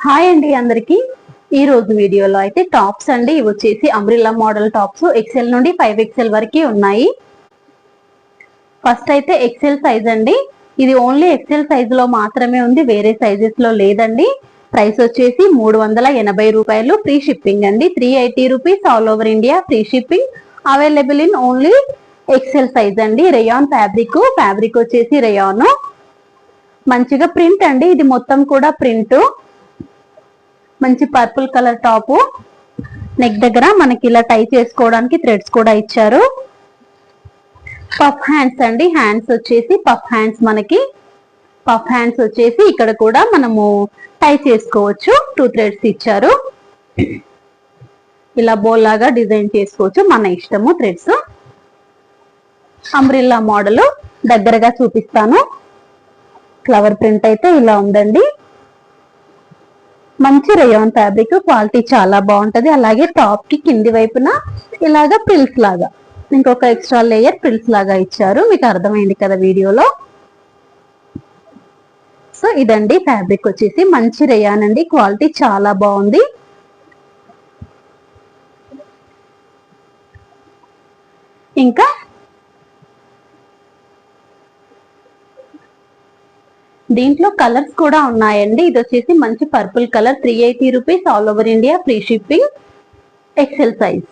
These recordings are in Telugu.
హాయ్ అండి అందరికి. ఈ రోజు వీడియోలో అయితే టాప్స్ అండి. ఇవి వచ్చేసి అంబ్రిల్లా మోడల్ టాప్స్ ఎక్సెల్ నుండి 5XL వరకు ఉన్నాయి. ఫస్ట్ అయితే ఎక్సెల్ సైజ్ అండి. ఇది ఓన్లీ ఎక్సెల్ సైజ్ లో మాత్రమే ఉంది, వేరే సైజెస్ లో లేదండి. ప్రైస్ వచ్చేసి 380 రూపాయలు, ఫ్రీ షిప్పింగ్ అండి. 380 rupees all over India, free shipping. Available in only XL size అండి. రేయాన్ ఫ్యాబ్రిక్ వచ్చేసి రేయాన్. మంచిగా ప్రింట్ అండి, ఇది మొత్తం కూడా ప్రింట్. మంచి పర్పుల్ కలర్ టాప్. నెక్ దగ్గర మనకి ఇలా టై చేసుకోవడానికి థ్రెడ్స్ కూడా ఇచ్చారు. పఫ్ హ్యాండ్స్ అండి. హ్యాండ్స్ వచ్చేసి పఫ్ హ్యాండ్స్, మనకి పఫ్ హ్యాండ్స్ వచ్చేసి ఇక్కడ కూడా మనము టై చేసుకోవచ్చు. 2 థ్రెడ్స్ ఇచ్చారు. ఇలా బోల్ లాగా డిజైన్ చేసుకోవచ్చు, మన ఇష్టము థ్రెడ్స్. అంబ్రిల్లా మోడల్ దగ్గరగా చూపిస్తాను. ఫ్లవర్ ప్రింట్ అయితే ఇలా ఉందండి. మంచి రేయాన్ ఫ్యాబ్రిక్, క్వాలిటీ చాలా బాగుంటది. అలాగే టాప్ కి కింది వైపున ఇలాగా ప్రిల్స్ లాగా ఇంకొక ఎక్స్ట్రా లేయర్ ప్రిల్స్ లాగా ఇచ్చారు. మీకు అర్థమైంది కదా వీడియోలో. సో ఇదండి ఫ్యాబ్రిక్ వచ్చేసి మంచి రేయాన్ అండి, క్వాలిటీ చాలా బాగుంది. ఇంకా దీంట్లో కలర్స్ కూడా ఉన్నాయండి. ఇది వచ్చేసి మంచి purple colour, 380 rupees all over India, free shipping, XL size.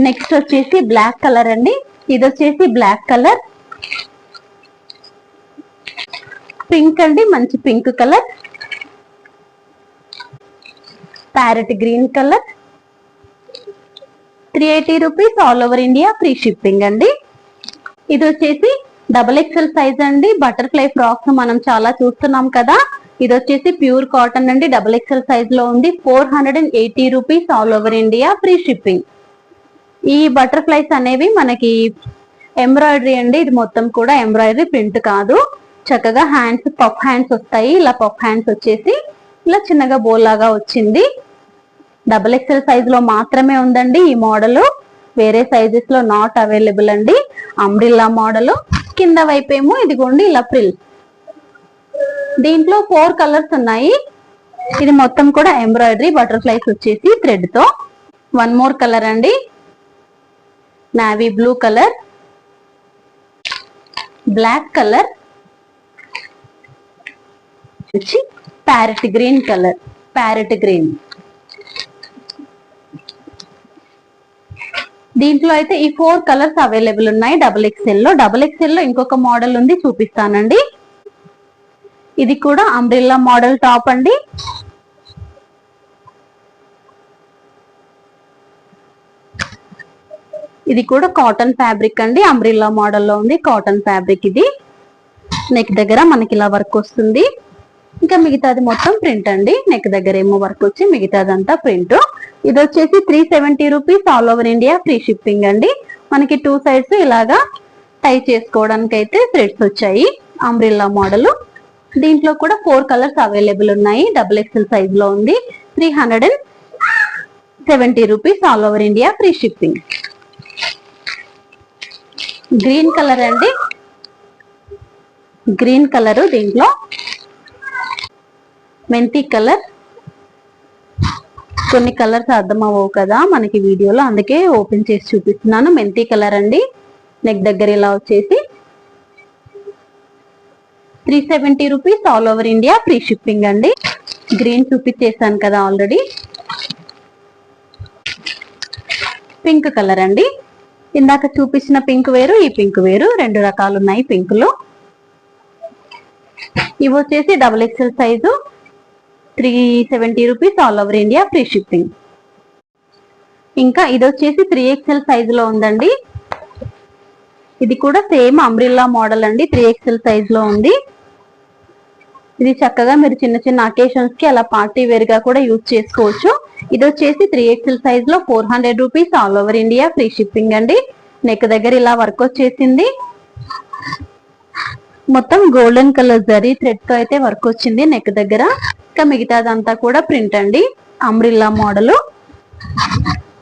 Next వచ్చేసి బ్లాక్ కలర్ అండి. ఇది వచ్చేసి బ్లాక్ కలర్, పింక్ అండి, మంచి pink colour, parrot green colour, 380 rupees all over India, free shipping అండి. ఇది వచ్చేసి XXL సైజ్ అండి. బటర్ఫ్లై ఫ్రాక్స్ మనం చాలా చూస్తున్నాం కదా. ఇది వచ్చేసి ప్యూర్ కాటన్ అండి, XXL సైజ్ లో ఉంది. 480 rupees all over India, free shipping. ఈ బటర్ఫ్లైస్ అనేవి మనకి ఎంబ్రాయిడరీ అండి. ఇది మొత్తం కూడా ఎంబ్రాయిడరీ, ప్రింట్ కాదు. చక్కగా హ్యాండ్స్ పఫ్ హ్యాండ్స్ వస్తాయి. ఇలా పఫ్ హ్యాండ్స్ వచ్చేసి ఇలా చిన్నగా బోల్ లాగా వచ్చింది. XXL సైజ్ లో మాత్రమే ఉందండి ఈ మోడల్. వేరే సైజెస్ లో నాట్ అవైలబుల్ అండి. Umbrella model. కింద వైపేమో ఇదిగోండి ఇలా ప్రిల్స్. దీంట్లో 4 కలర్స్ ఉన్నాయి. ఇది మొత్తం కూడా ఎంబ్రాయిడరీ, బటర్ఫ్లైస్ వచ్చేసి థ్రెడ్ తో. 1 మోర్ కలర్ అండి, navy blue colour, black colour, parrot green colour, parrot green. దీంట్లో అయితే ఈ 4 కలర్స్ అవైలబుల్ ఉన్నాయి XXL లో. XXL లో ఇంకొక మోడల్ ఉంది, చూపిస్తానండి. ఇది కూడా అంబ్రిల్లా మోడల్ టాప్ అండి. ఇది కూడా కాటన్ ఫ్యాబ్రిక్ అండి, అంబ్రిల్లా మోడల్లో ఉంది, కాటన్ ఫ్యాబ్రిక్. ఇది నెక్ దగ్గర మనకి ఇలా వర్క్ వస్తుంది. ఇంకా మిగతాది మొత్తం ప్రింట్ అండి. నెక్ దగ్గర ఏమో వర్క్ వచ్చి మిగతాదంతా ప్రింట్. ఇది వచ్చేసి 370 rupees all over India, free shipping అండి. మనకి 2 సైడ్స్ ఇలాగా టై చేసుకోవడానికి అయితే థ్రెడ్స్ వచ్చాయి. Umbrella model. దీంట్లో కూడా 4 కలర్స్ అవైలబుల్ ఉన్నాయి. XXL సైజ్ లో ఉంది. 370 rupees all over India, free shipping. Green colour అండి, గ్రీన్ కలర్. దీంట్లో మెంతి కలర్. కొన్ని కలర్స్ అర్థం అవ్వవు కదా మనకి వీడియోలో, అందుకే ఓపెన్ చేసి చూపిస్తున్నాను. మెంతి కలర్ అండి. నెక్ దగ్గర ఇలా వచ్చేసి 370 rupees all over India, free shipping అండి. గ్రీన్ చూపించేసాను కదా ఆల్రెడీ. పింక్ కలర్ అండి. ఇందాక చూపించిన పింక్ వేరు, ఈ పింక్ వేరు, 2 రకాలు ఉన్నాయి పింక్ లో. ఇవి వచ్చేసి XXL size, 370 rupees all over India, free shipping. ఇంకా ఇది వచ్చేసి 3XL సైజ్ లో ఉందండి. ఇది కూడా సేమ్ అంబ్రిల్లా మోడల్ అండి, 3XL సైజ్ లో ఉంది. ఇది చక్కగా మీరు చిన్న చిన్న అకేషన్స్ కి అలా పార్టీ వేర్ గా కూడా యూజ్ చేసుకోవచ్చు. ఇది వచ్చేసి 3XL సైజ్ లో 400 rupees all over India, free shipping అండి. నెక్ దగ్గర ఇలా వర్క్ వచ్చేసింది. మొత్తం గోల్డెన్ కలర్ జరీ థ్రెడ్ తో అయితే వర్క్ వచ్చింది నెక్ దగ్గర. ఇంకా మిగతాదంతా కూడా ప్రింట్ అండి. Umbrella model,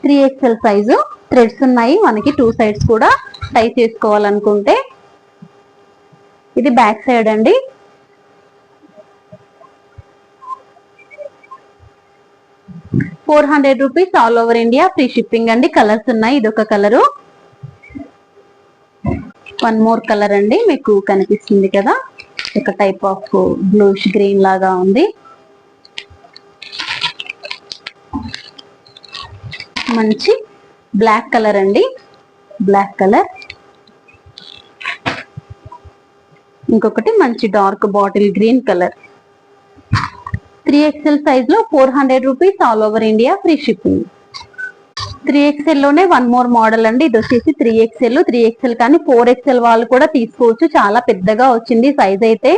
3XL size. Threads ఉన్నాయి మనకి 2 సైడ్స్ కూడా టై చేసుకోవాలనుకుంటే. ఇది బ్యాక్ సైడ్ అండి. 400 rupees all over India free shipping అండి. కలర్స్ ఉన్నాయి. ఇదొక కలరు, వన్ మోర్ కలర్ అండి, మీకు కనిపిస్తుంది కదా, ఒక టైప్ ఆఫ్ బ్లూష్ గ్రీన్ లాగా ఉంది. మంచి బ్లాక్ కలర్ అండి, బ్లాక్ కలర్. ఇంకొకటి మంచి dark bottle green colour. 3XL size లో 400 rupees all over India free shipping. 3XL లోనే వన్ మోర్ మోడల్ అండి. ఇది వచ్చేసి 3XL కానీ 4XL వాళ్ళు కూడా తీసుకోవచ్చు. చాలా పెద్దగా వచ్చింది, సైజ్ అయితే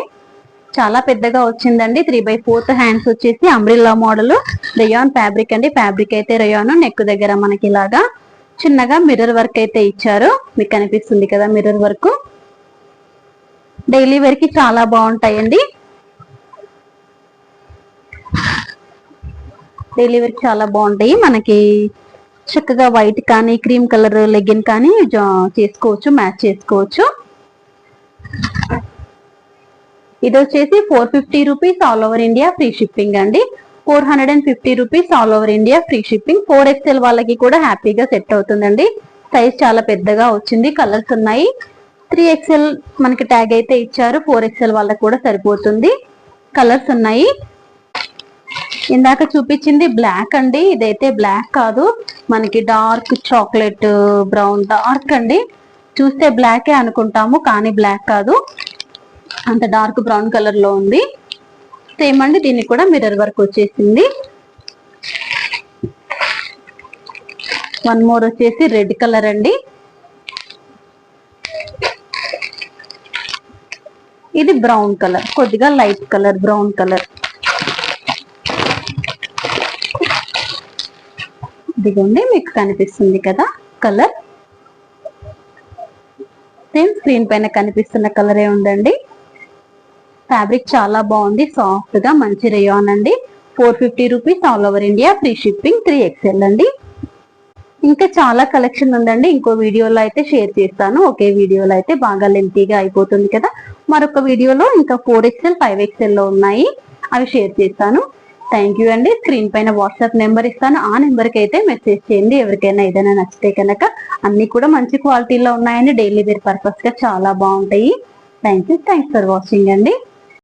చాలా పెద్దగా వచ్చిందండి. 3/4 హ్యాండ్స్ వచ్చేసి అంబ్రిల్లా మోడల్, రేయాన్ ఫ్యాబ్రిక్ అండి. ఫ్యాబ్రిక్ అయితే రేయాన్. నెక్ దగ్గర మనకి ఇలాగా చిన్నగా మిర్రర్ వర్క్ అయితే ఇచ్చారు, మీకు కనిపిస్తుంది కదా మిర్రర్ వర్క్. డైలీ వేర్ కి చాలా బాగుంటాయండి. డైలీ వేర్ చాలా బాగుంటాయి. మనకి చక్కగా వైట్ కానీ క్రీమ్ కలర్ లెగ్గిన్ కానీ చేసుకోవచ్చు, మ్యాచ్ చేసుకోవచ్చు. ఇది వచ్చేసి 450 rupees all over India free shipping అండి. 450 rupees all over India free shipping. 4XL వాళ్ళకి కూడా హ్యాపీగా సెట్ అవుతుందండి. సైజ్ చాలా పెద్దగా వచ్చింది, కలర్స్ ఉన్నాయి. 3XL మనకి ట్యాగ్ అయితే ఇచ్చారు, 4XL వాళ్ళకి కూడా సరిపోతుంది. కలర్స్ ఉన్నాయి. ఇందాక చూపించింది బ్లాక్ అండి, ఇదైతే బ్లాక్ కాదు, మనకి డార్క్ చాక్లెట్ బ్రౌన్, డార్క్ అండి. చూస్తే బ్లాకే అనుకుంటాము కానీ బ్లాక్ కాదు, అంత డార్క్ బ్రౌన్ కలర్ లో ఉంది. సేమ్ అండి, దీనికి కూడా మిర్రర్ వర్క్ వచ్చేసింది. వన్ మోర్ వచ్చేసి రెడ్ కలర్ అండి. ఇది బ్రౌన్ కలర్, కొద్దిగా లైట్ కలర్ బ్రౌన్ కలర్. ఇదిగోండి మీకు కనిపిస్తుంది కదా కలర్, సేమ్ స్క్రీన్ పైన కనిపిస్తున్న కలరే ఉందండి. ఫ్యాబ్రిక్ చాలా బాగుంది, సాఫ్ట్ గా మంచి రేయాన్ అండి. 450 rupees all over India free shipping. 3XL అండి. ఇంకా చాలా కలెక్షన్ ఉందండి, ఇంకో వీడియోలో అయితే షేర్ చేస్తాను. ఒకే వీడియోలో అయితే బాగా లెంతీగా అయిపోతుంది కదా. మరొక వీడియోలో ఇంకా 4XL 5XL లో ఉన్నాయి, అవి షేర్ చేస్తాను. థ్యాంక్ యూ అండి. స్క్రీన్ పైన వాట్సాప్ నెంబర్ ఇస్తాను, ఆ నెంబర్కి అయితే మెసేజ్ చేయండి. ఎవరికైనా ఏదైనా నచ్చితే కనుక. అన్ని కూడా మంచి క్వాలిటీలో ఉన్నాయండి, డైలీ వేర్ పర్పస్ గా చాలా బాగుంటాయి. థ్యాంక్స్ ఫర్ వాచింగ్ అండి.